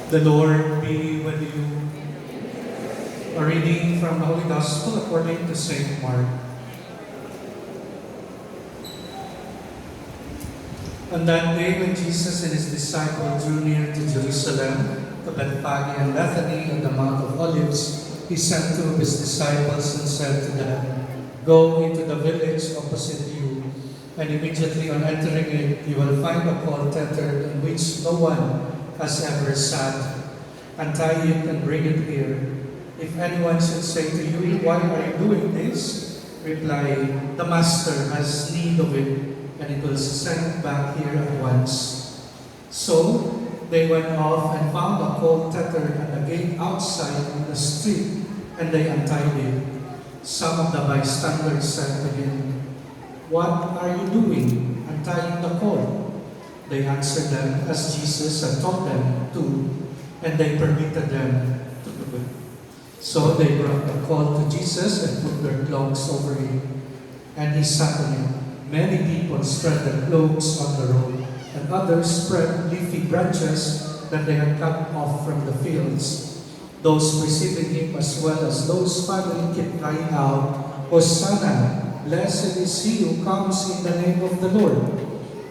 The Lord be with you. A reading from the Holy Gospel according to St. Mark. On that day when Jesus and his disciples drew near to Jerusalem, to Bethphage and Bethany on the Mount of Olives, he sent two of his disciples and said to them, "Go into the village opposite you, and immediately on entering it, you will find a colt tethered in which no one has ever sat. Untie it and bring it here. If anyone should say to you, 'Why are you doing this?' reply, 'The Master has need of it, and it will send back here at once.'" So they went off and found a colt tethered at the gate outside in the street, and they untied it. Some of the bystanders said to him, "What are you doing, untying the colt?" They answered them as Jesus had told them to, and they permitted them to do it. So they brought the colt to Jesus and put their cloaks over it, and he sat on it. Many people spread their cloaks on the road, and others spread leafy branches that they had cut off from the fields. Those preceding him as well as those following kept crying out, "Hosanna! Blessed is he who comes in the name of the Lord.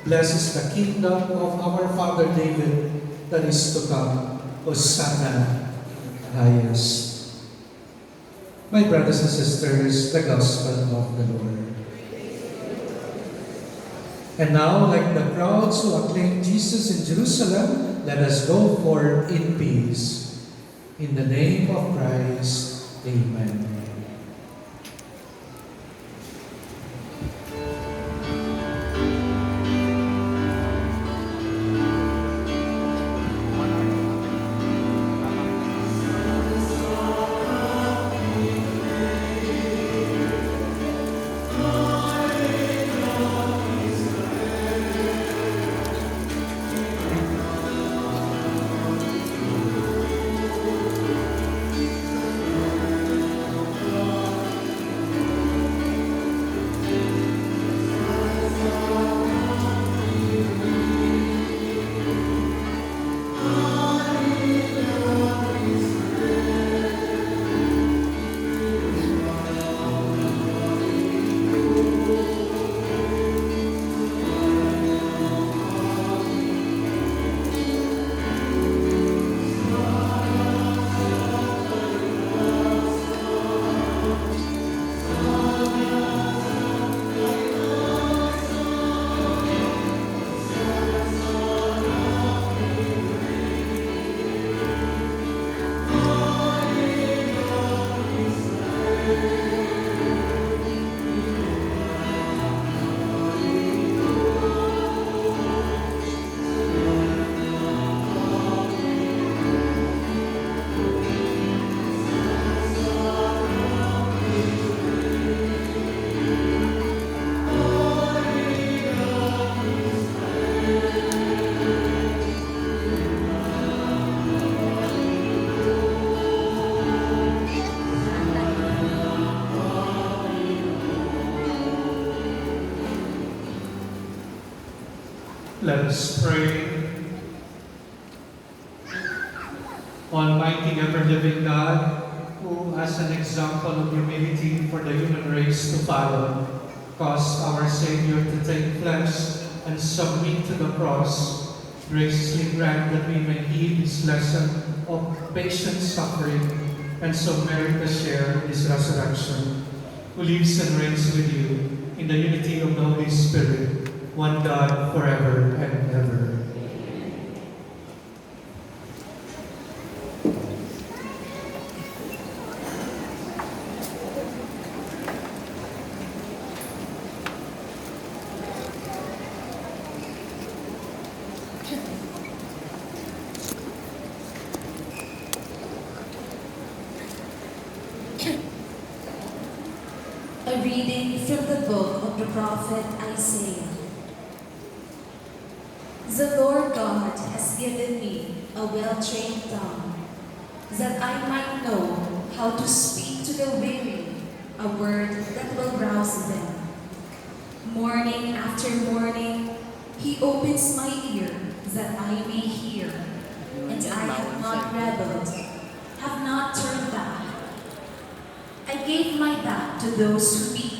Blessed is the kingdom of our father David that is to come. Hosanna in the highest." My brothers and sisters, the Gospel of the Lord. And now, like the crowds who acclaimed Jesus in Jerusalem, let us go forth in peace. In the name of Christ, Amen. Let us pray. Almighty ever-living God, who as an example of humility for the human race to follow, caused our Savior to take flesh and submit to the cross, graciously grant that we may heed His lesson of patient suffering and so merit a share in His resurrection, who lives and reigns with you in the unity of the Holy Spirit, one God, forever and ever. A reading from the book of the prophet Isaiah. The Lord God has given me a well-trained tongue, that I might know how to speak to the weary, a word that will rouse them. Morning after morning, He opens my ear that I may hear. and I have not rebelled, have not turned back. I gave my back to those who beat